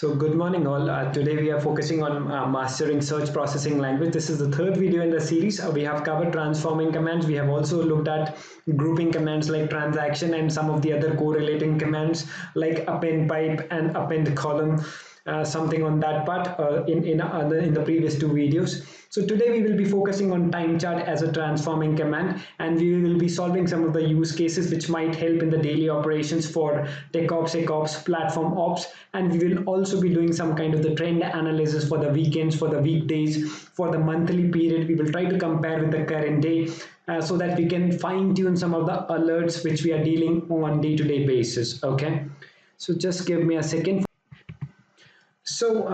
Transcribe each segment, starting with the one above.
So good morning all. Today we are focusing on mastering search processing language. This is the third video in the series. We have covered transforming commands. We have also looked at grouping commands like transaction and some of the other correlating commands like append pipe and append column. Something on that part in the previous two videos. So today we will be focusing on timechart as a transforming command, and we will be solving some of the use cases which might help in the daily operations for TechOps, SecOps, PlatformOps, and we will also be doing some kind of the trend analysis for the weekends, for the weekdays, for the monthly period. We will try to compare with the current day so that we can fine tune some of the alerts which we are dealing on day-to-day basis. Okay, so just give me a second. So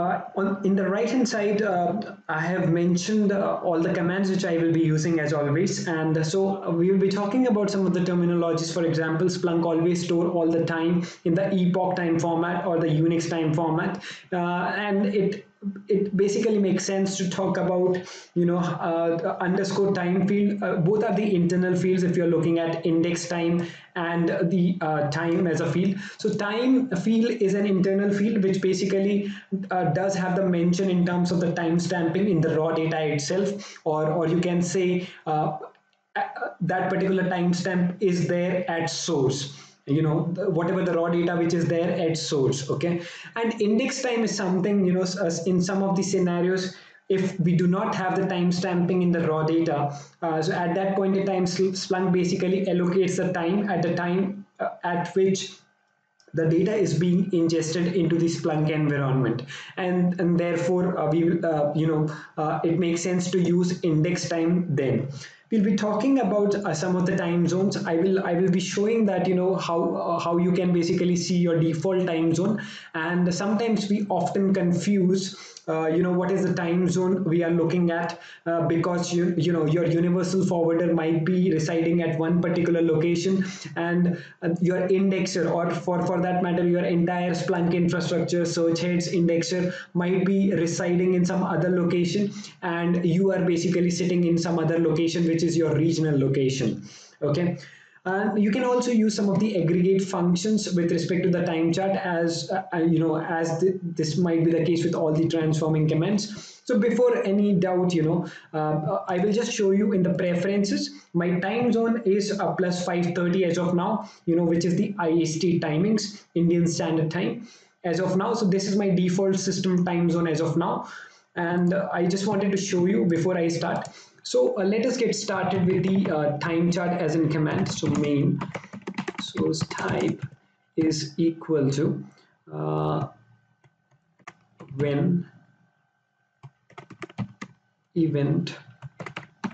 in the right hand side, I have mentioned all the commands which I will be using as always. And so we will be talking about some of the terminologies. For example, Splunk always store all the time in the epoch time format or the Unix time format. And it basically makes sense to talk about, the underscore time field. Both are the internal fields if you're looking at index time and the time as a field. So time field is an internal field which basically does have the mention in terms of the time stamping in the raw data itself, or you can say that particular timestamp is there at source, whatever the raw data which is there at source. Okay, and index time is something, in some of the scenarios, if we do not have the time stamping in the raw data, so at that point in time Splunk basically allocates the time at the time at which the data is being ingested into the Splunk environment, and therefore it makes sense to use index time. Then we'll be talking about some of the time zones. I will be showing that how you can basically see your default time zone, and sometimes we often confuse what is the time zone we are looking at, because your universal forwarder might be residing at one particular location, and your indexer, or for that matter your entire Splunk infrastructure, search heads, indexer might be residing in some other location, and you are basically sitting in some other location which is your regional location. Okay, and you can also use some of the aggregate functions with respect to the time chart, as this might be the case with all the transforming commands. So before any doubt, I will just show you in the preferences. My time zone is plus 5:30 as of now, which is the IST timings, Indian Standard Time, as of now. So this is my default system time zone as of now, and I just wanted to show you before I start. So let us get started with the time chart as in command. So main source type is equal to when event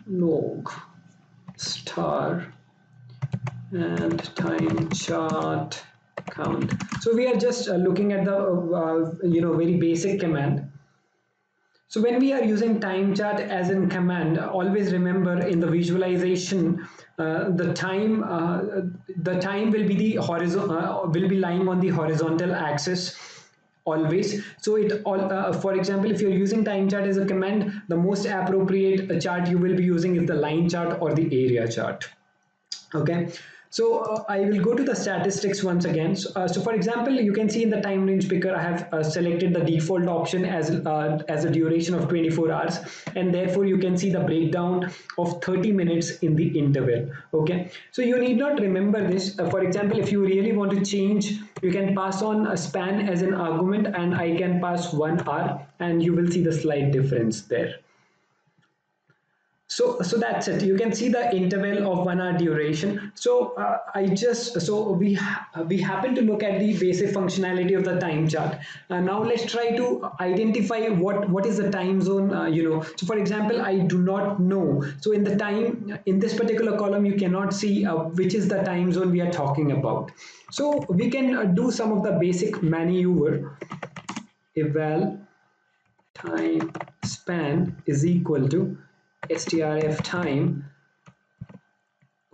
log star and time chart count. So we are just looking at the very basic command. So when we are using time chart as in command, always remember in the visualization, the time will be the horizontal, will be lying on the horizontal axis always. So it all, for example, if you're using time chart as a command, the most appropriate chart you will be using is the line chart or the area chart. Okay. So I will go to the statistics once again. So for example, you can see in the time range picker, I have selected the default option as a duration of 24 hours, and therefore you can see the breakdown of 30 minutes in the interval. Okay, so you need not remember this. For example, if you really want to change, you can pass on a span as an argument, and I can pass 1 hour, and you will see the slight difference there. So that's it. You can see the interval of 1 hour duration. So we happen to look at the basic functionality of the time chart. Now let's try to identify what is the time zone. So for example, I do not know. So in this particular column, you cannot see which is the time zone we are talking about. So we can do some of the basic maneuver. Eval time span is equal to strf time.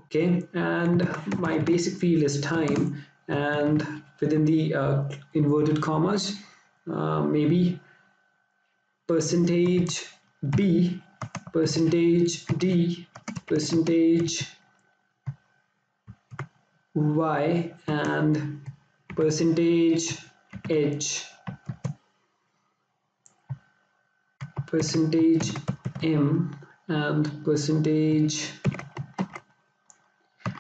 Okay, and my basic field is time, and within the inverted commas, maybe percentage b, percentage d, percentage y, and percentage h percentage m and percentage,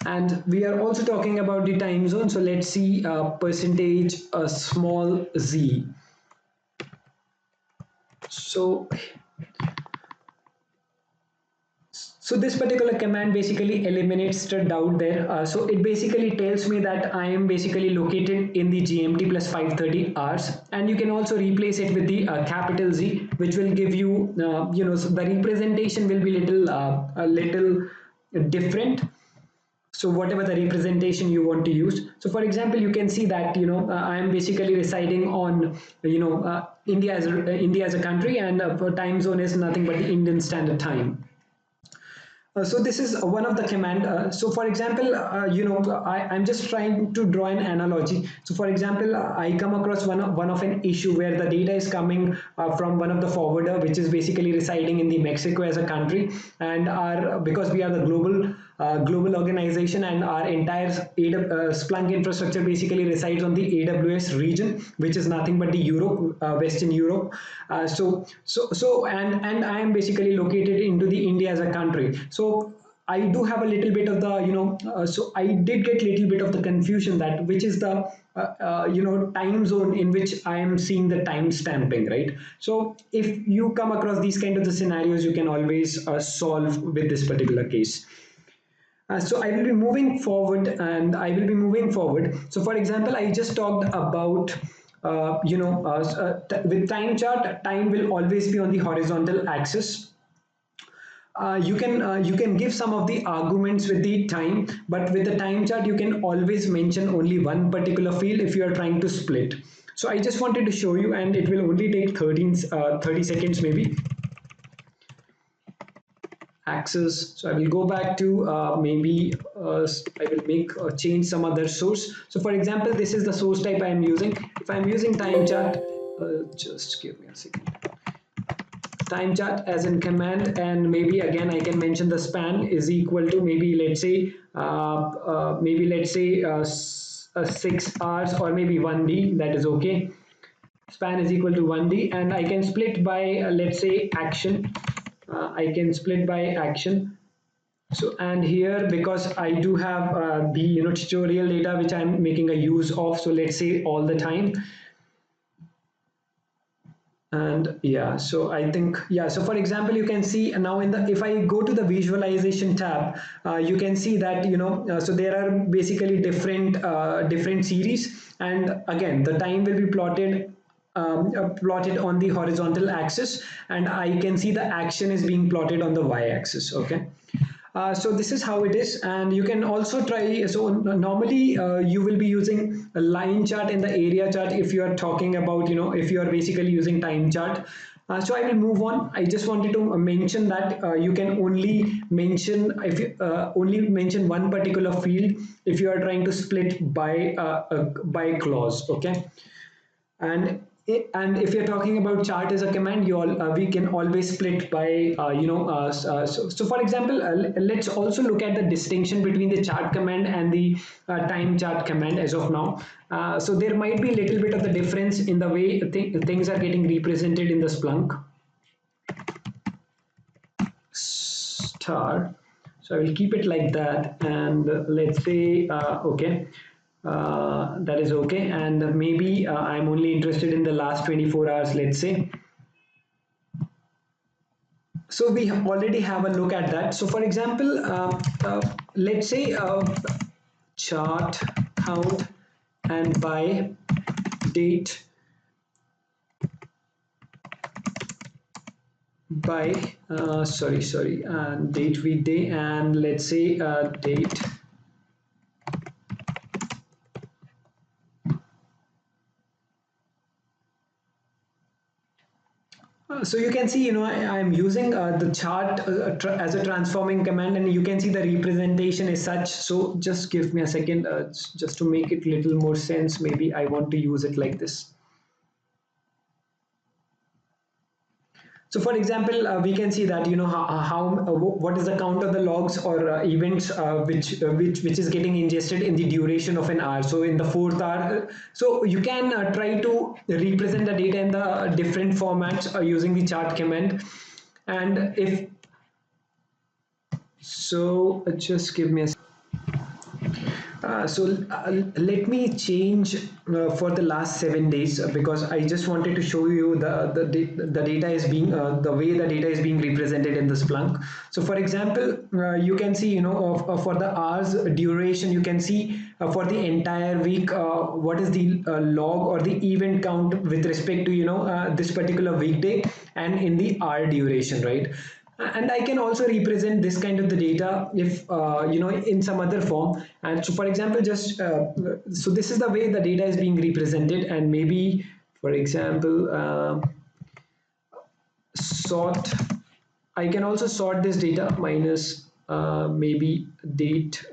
and we are also talking about the time zone. So let's see percentage small z. So this particular command basically eliminates the doubt there. So it basically tells me that I am basically located in the GMT plus 530 hours, and you can also replace it with the capital Z, which will give you, so the representation will be a little different. So whatever the representation you want to use. So for example, you can see that I am basically residing on India as a country, and time zone is nothing but the Indian Standard Time. So this is one of the command. So for example, I'm just trying to draw an analogy. So for example, I come across one of an issue where the data is coming from one of the forwarder, which is basically residing in the Mexico as a country, and because we are the global organization, and our entire Splunk infrastructure basically resides on the AWS region, which is nothing but the Europe, Western Europe. And I am basically located into the India as a country. So I do have a little bit of the, so I did get a little bit of the confusion that which is the, time zone in which I am seeing the time stamping, right? So if you come across these kind of the scenarios, you can always solve with this particular case. So I will be moving forward, and I will be moving forward. So for example, I just talked about with time chart, time will always be on the horizontal axis. You can give some of the arguments with the time, but with the time chart you can always mention only one particular field if you are trying to split. So I just wanted to show you, and it will only take 30 seconds maybe. Access. So I will go back to maybe I will make change some other source. So for example, this is the source type I am using. If I am using time chart, just give me a second. Time chart as in command, and maybe again I can mention the span is equal to maybe let's say 6 hours, or maybe 1D. That is okay. Span is equal to 1D, and I can split by let's say action. I can split by action. So, and here, because I do have the tutorial data which I'm making a use of, so let's say all the time. And yeah, so I think, yeah, so for example, you can see now if I go to the visualization tab, you can see that so there are basically different series, and again the time will be plotted on the horizontal axis, and I can see the action is being plotted on the y-axis. Okay. So this is how it is, and you can also try. So normally you will be using a line chart in the area chart if you are talking about if you are basically using time chart. So I will move on. I just wanted to mention that you can only mention if you only mention one particular field if you are trying to split by clause. Okay. And if you're talking about chart as a command, we can always split by so for example, let's also look at the distinction between the chart command and the time chart command as of now. So there might be a little bit of the difference in the way things are getting represented in the Splunk. Star. So I will keep it like that, and let's say okay. That is okay, and maybe I'm only interested in the last 24 hours, let's say. So we already have a look at that. So for example, let's say chart count and by date by date weekday, and let's say date so you can see, I'm using the chart as a transforming command, and you can see the representation is such. So just give me a second, just to make it little more sense. Maybe I want to use it like this. So for example, we can see that what is the count of the logs or events which is getting ingested in the duration of an hour. So in the fourth hour, so you can try to represent the data in the different formats using the chart command. And if so, just give me a let me change for the last 7 days because I just wanted to show you the data is being the way the data is being represented in the Splunk. So for example, you can see for the hours duration, you can see for the entire week what is the log or the event count with respect to this particular weekday and in the hour duration, right? And I can also represent this kind of the data if in some other form. And so for example, just so this is the way the data is being represented, and maybe for example sort, I can also sort this data minus maybe date.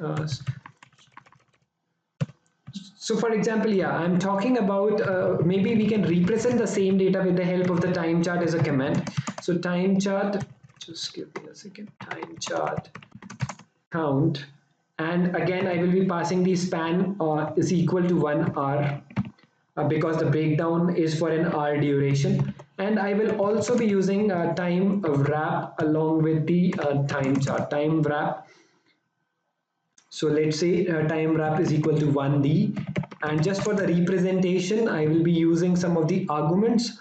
So for example, yeah, I'm talking about maybe we can represent the same data with the help of the time chart as a command. So time chart, just give me a second, time chart count, and again I will be passing the span is equal to 1 hour because the breakdown is for an hour duration, and I will also be using time wrap along with the time chart, time wrap. So let's say time wrap is equal to 1D, and just for the representation I will be using some of the arguments.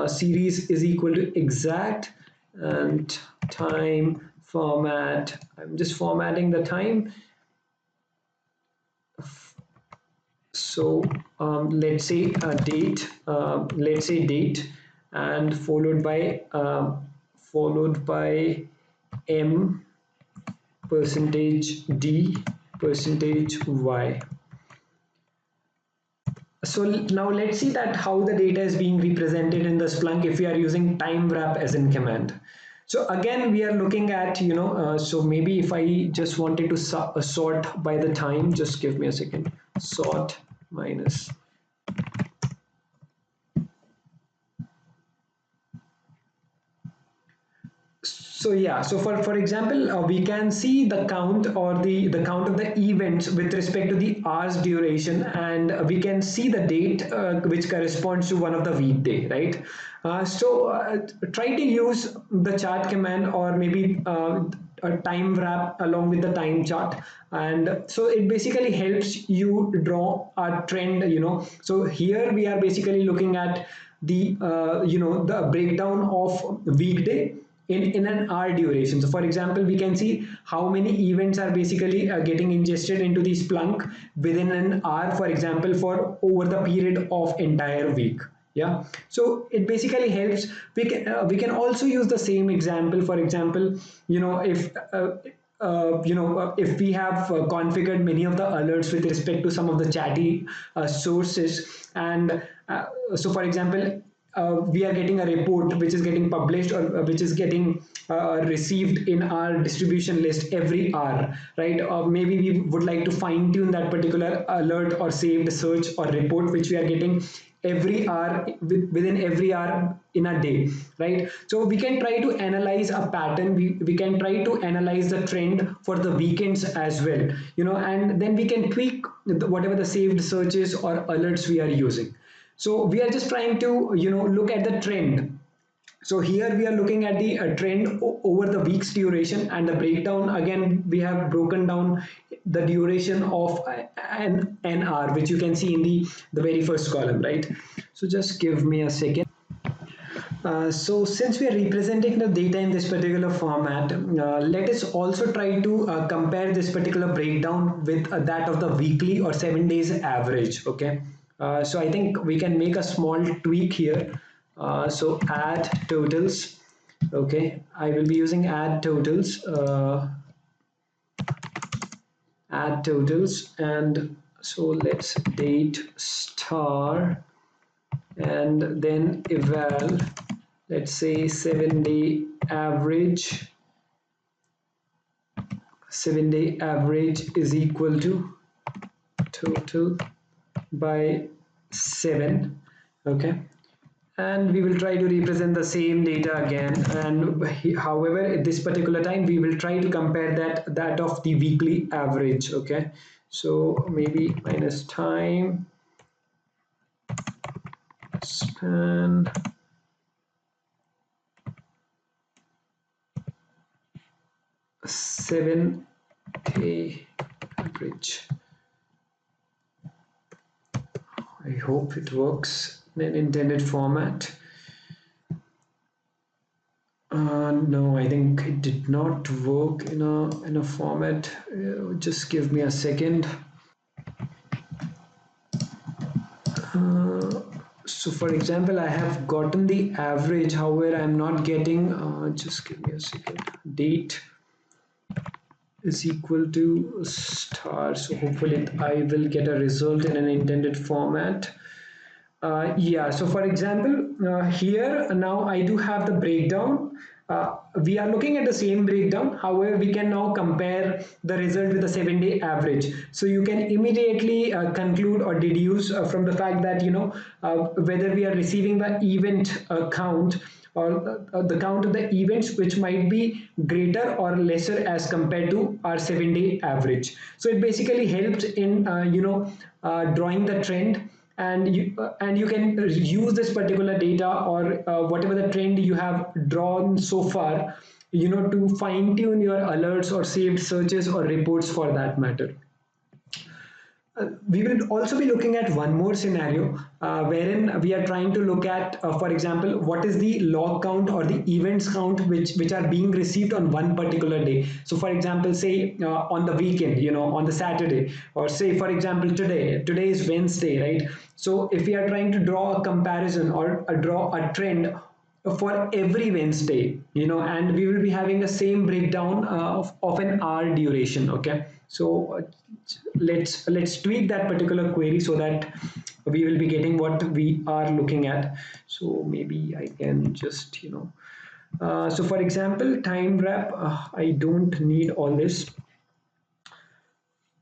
Series is equal to exact, and time format, I'm just formatting the time. So let's say date, and followed by M percentage D percentage Y. So now let's see that how the data is being represented in the Splunk if we are using time wrap as in command. So again we are looking at so maybe if I just wanted to sort by the time, just give me a second, sort minus. So yeah, so for example, we can see the count or the count of the events with respect to the hours duration, and we can see the date which corresponds to one of the weekday, right? Try to use the chart command or maybe a time wrap along with the time chart, and so it basically helps you draw a trend. So here we are basically looking at the the breakdown of weekday in an hour duration. So for example, we can see how many events are basically getting ingested into the Splunk within an hour, for example, for over the period of entire week. Yeah, so it basically helps. We can also use the same example. For example, if we have configured many of the alerts with respect to some of the chatty sources, and so for example, we are getting a report which is getting published or which is getting received in our distribution list every hour, right? Or maybe we would like to fine tune that particular alert or saved search or report which we are getting every hour, within every hour in a day, right? So we can try to analyze a pattern, we can try to analyze the trend for the weekends as well, and then we can tweak whatever the saved searches or alerts we are using. So we are just trying to look at the trend. So here we are looking at the trend over the week's duration, and the breakdown, again we have broken down the duration of an hour, which you can see in the very first column, right? So just give me a second. So since we are representing the data in this particular format, let us also try to compare this particular breakdown with that of the weekly or 7 days average. Okay, so I think we can make a small tweak here. So add totals. Okay, I will be using add totals. Add totals, and so let's date star, and then eval, let's say 7-day average. 7-day average is equal to total by 7. Okay, and we will try to represent the same data again, and however at this particular time we will try to compare that of the weekly average. Okay, so maybe minus time span seven-day average. I hope it works in an intended format. No, I think it did not work in a format. Just give me a second. So for example, I have gotten the average, however I'm not getting, just give me a second, date is equal to star. So hopefully I will get a result in an intended format. Yeah, so for example, here now I do have the breakdown. We are looking at the same breakdown. However, we can now compare the result with the 7-day average. So you can immediately conclude or deduce from the fact that, whether we are receiving the event count or the count of the events, which might be greater or lesser as compared to our 7-day average. So it basically helps in, drawing the trend, and you can use this particular data or whatever the trend you have drawn so far, to fine tune your alerts or saved searches or reports for that matter. We will also be looking at one more scenario wherein we are trying to look at, for example, what is the log count or the events count which are being received on one particular day. So for example, say on the weekend, on the Saturday, or say for example today is Wednesday, right? So if we are trying to draw a comparison or draw a trend for every Wednesday, and we will be having a same breakdown of an hour duration. Okay, so let's tweak that particular query so that we will be getting what we are looking at. So maybe I can just so for example, time wrap, I don't need all this,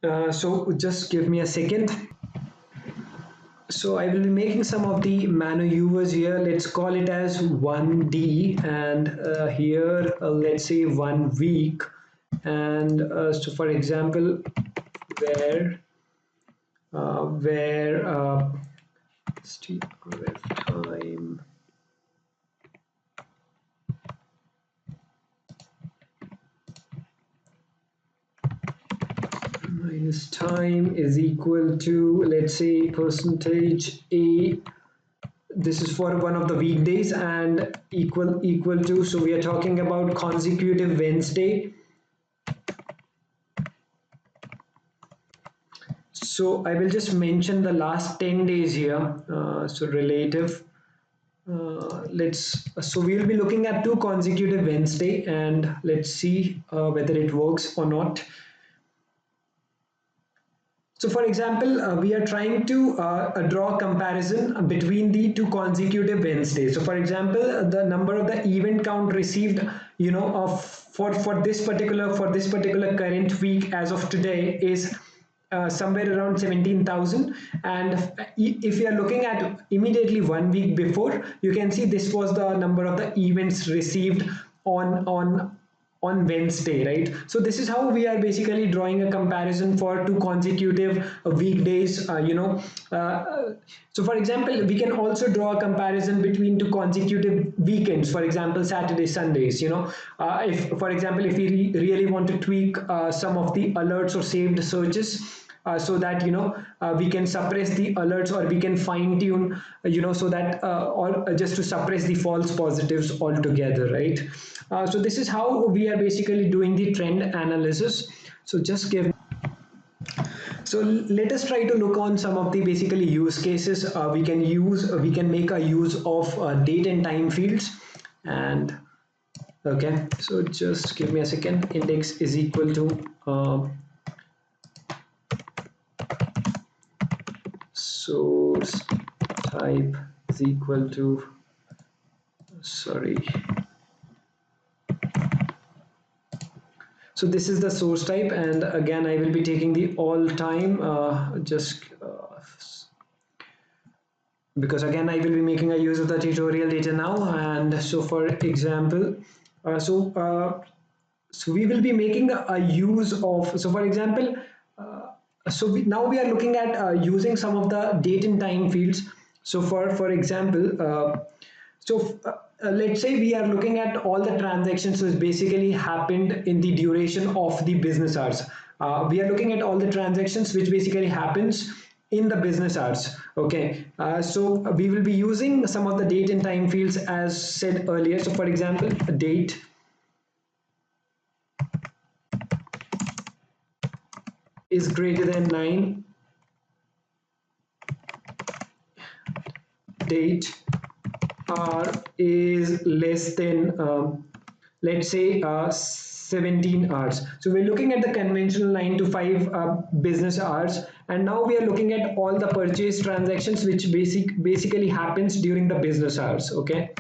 so just give me a second. So I will be making some of the maneuvers here. Let's call it as 1D, and here let's say 1 week, and so for example, where Steve time minus time is equal to, let's say, percentage A. This is for one of the weekdays, and equal to, so we are talking about consecutive Wednesday. So I will just mention the last 10 days here. So relative, so we'll be looking at 2 consecutive Wednesday, and let's see whether it works or not. So for example, we are trying to draw a comparison between the 2 consecutive Wednesdays. So for example, the number of the event count received, for this particular current week as of today is somewhere around 17,000, and if you are looking at immediately 1 week before, you can see this was the number of the events received on Wednesday, right? So this is how we are basically drawing a comparison for 2 consecutive weekdays. So for example, we can also draw a comparison between 2 consecutive weekends. For example, Saturday, Sundays. If, for example, if we really want to tweak some of the alerts or saved searches, so that we can suppress the alerts, or we can fine tune, so that or just to suppress the false positives altogether, right? So this is how we are basically doing the trend analysis. So just give. So let us try to look on some of the basically use cases we can make a use of date and time fields. And okay, so just give me a second. Index is equal to source type is equal to, sorry, so this is the source type, and again I will be taking the all time, because again I will be making a use of the tutorial data now. And so for example, so we will be making a use of, so for example, now we are looking at using some of the date and time fields. So for example, let's say we are looking at all the transactions which basically happened in the duration of the business hours. We are looking at all the transactions which basically happens in the business hours. Okay, so we will be using some of the date and time fields as said earlier. So for example, date is greater than 9, date hour is less than let's say 17 hours. So we're looking at the conventional 9 to 5 business hours, and now we are looking at all the purchase transactions which basically happens during the business hours. Okay,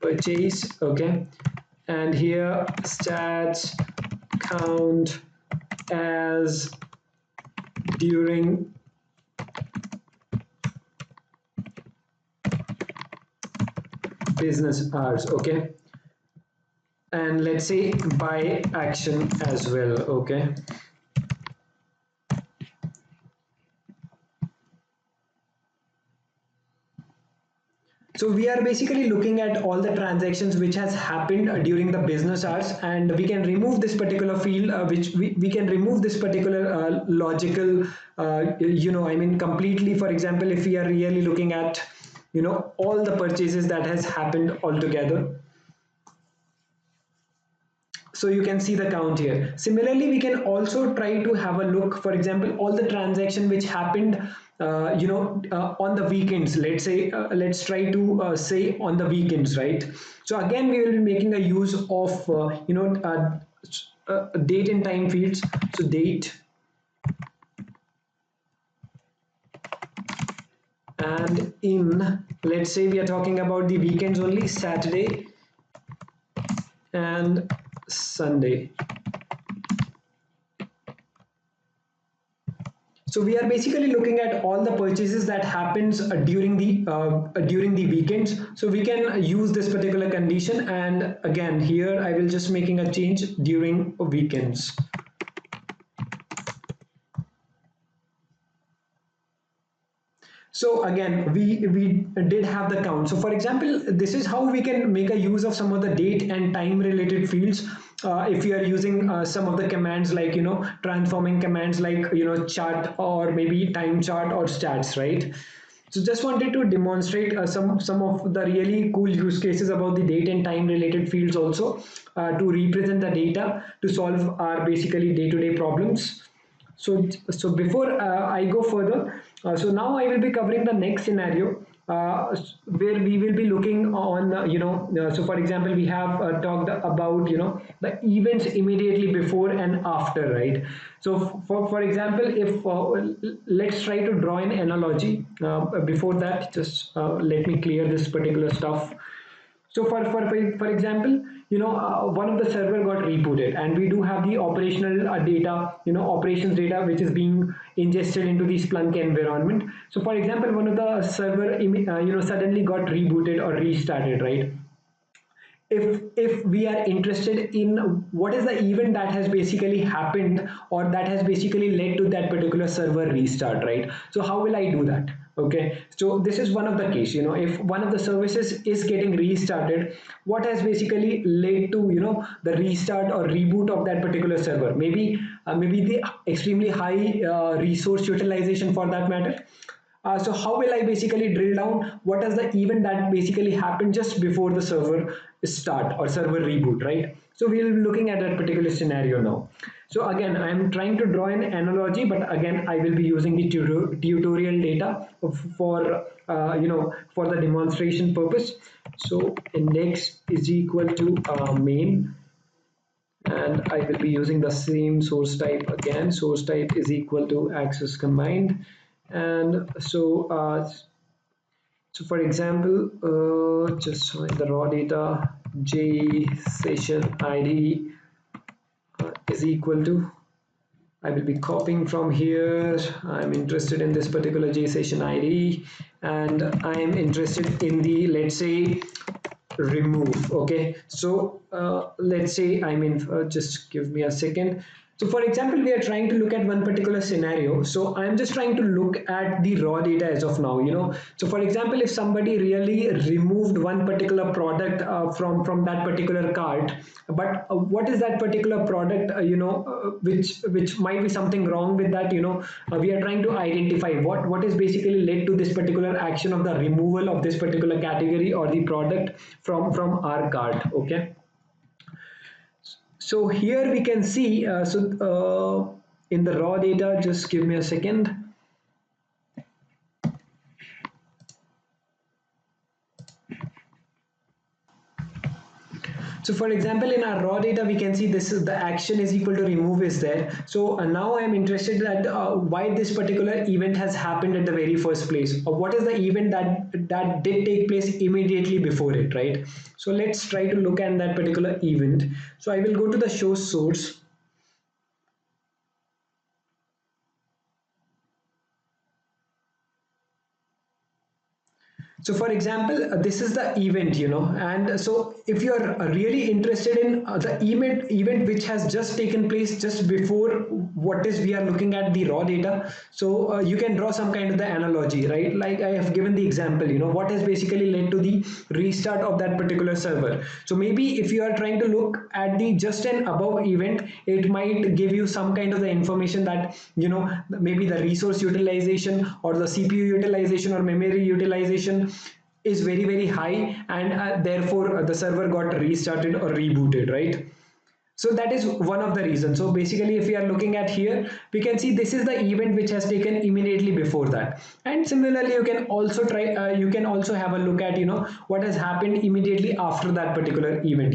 purchase. Okay, and here stats count as during business hours. Okay, and let's say by action as well. Okay, so we are basically looking at all the transactions which has happened during the business hours, and we can remove this particular field which we can remove this particular logical I mean completely. For example, if we are really looking at all the purchases that has happened altogether, so you can see the count here. Similarly, we can also try to have a look, for example, all the transaction which happened on the weekends. Let's say let's try to say on the weekends, right? So again, we will be making a use of date and time fields. So date and in, let's say we are talking about the weekends only, Saturday and Sunday. So we are basically looking at all the purchases that happens during the weekends. So we can use this particular condition, and again here I will just making a change during weekends. So again, we did have the count. So for example, this is how we can make a use of some of the date and time related fields. If you are using some of the commands like transforming commands like chart or maybe time chart or stats, right? So just wanted to demonstrate some of the really cool use cases about the date and time related fields also to represent the data to solve our basically day-to-day problems. So before I go further, so now I will be covering the next scenario where we will be looking on, so for example, we have talked about, the events immediately before and after, right? So for example, if let's try to draw an analogy. Before that, just let me clear this particular stuff. So for example, one of the server got rebooted, and we do have the operational data, operations data, which is being ingested into the Splunk environment. So for example, one of the server, suddenly got rebooted or restarted, right? If we are interested in what is the event that has basically happened or that has basically led to that particular server restart, right? So how will I do that? Okay, so this is one of the case. If one of the services is getting restarted, what has basically led to the restart or reboot of that particular server? Maybe the extremely high resource utilization for that matter. So how will I basically drill down what is the event that basically happened just before the server start or server reboot, right? So we'll be looking at that particular scenario now. So again, I'm trying to draw an analogy, but again, I will be using the tutorial data for for the demonstration purpose. So index is equal to main, and I will be using the same source type again. Source type is equal to access combined, and so for example, just the raw data j session id is equal to I will be copying from here. I'm interested in this particular JSession ID, and I'm interested in the, let's say, remove. Okay, so let's say I'm in, just give me a second. So for example, we are trying to look at one particular scenario. So I'm just trying to look at the raw data as of now, so for example, if somebody really removed one particular product from that particular cart, but what is that particular product, which might be something wrong with that, we are trying to identify what is basically led to this particular action of the removal of this particular category or the product from our cart. Okay, so here we can see, in the raw data, just give me a second. So for example, in our raw data, we can see this is the action is equal to remove is there. So now I'm interested that why this particular event has happened at the very first place, or what is the event that did take place immediately before it, right? So let's try to look at that particular event. So I will go to the show source. So for example, this is the event, and so if you're really interested in the event which has just taken place just before what is we are looking at the raw data, so you can draw some kind of the analogy, right? Like I have given the example, what has basically led to the restart of that particular server. So maybe if you are trying to look at the just an above event, it might give you some kind of the information that, maybe the resource utilization or the CPU utilization or memory utilization is very high, and therefore the server got restarted or rebooted, right? So that is one of the reasons. So basically, if we are looking at here, we can see this is the event which has taken immediately before that. And similarly, you can also you can also have a look at, what has happened immediately after that particular event.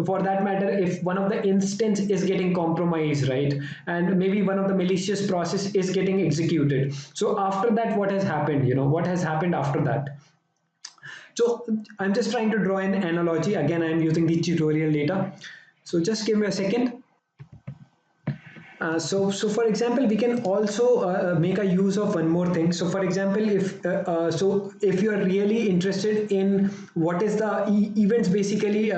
For that matter, if one of the instance is getting compromised, right, and maybe one of the malicious process is getting executed. So after that, what has happened? What has happened after that? So I'm just trying to draw an analogy. Again, I'm using the tutorial data. So just give me a second. So for example, we can also make a use of one more thing. So for example, if you are really interested in what is the events basically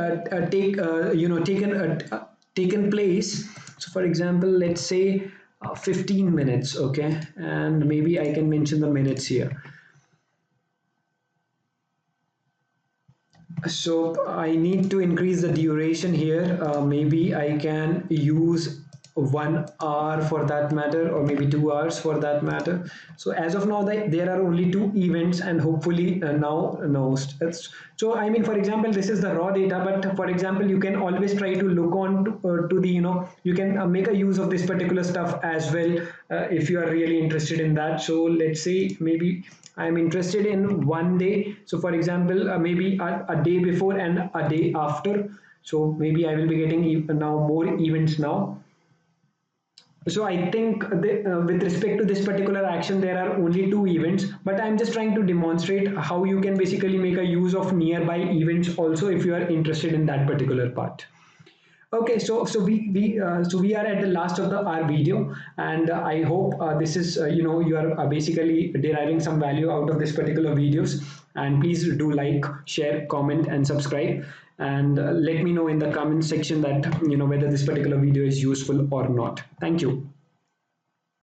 taken place. So for example, let's say 15 minutes, okay, and maybe I can mention the minutes here. So I need to increase the duration here. Maybe I can use 1 hour for that matter, or maybe 2 hours for that matter. So as of now, there are only 2 events, and hopefully now no. So I mean, for example, this is the raw data, but for example, you can always try to look on to the, you can make a use of this particular stuff as well, if you are really interested in that. So let's say maybe I'm interested in one day. So for example, maybe a day before and a day after. So maybe I will be getting now more events now. So I think with respect to this particular action, there are only 2 events, but I'm just trying to demonstrate how you can basically make a use of nearby events also if you are interested in that particular part. Okay, so we are at the last of our video, and I hope this is you are basically deriving some value out of this particular videos. And please do like, share, comment, and subscribe, and let me know in the comment section that whether this particular video is useful or not. Thank you.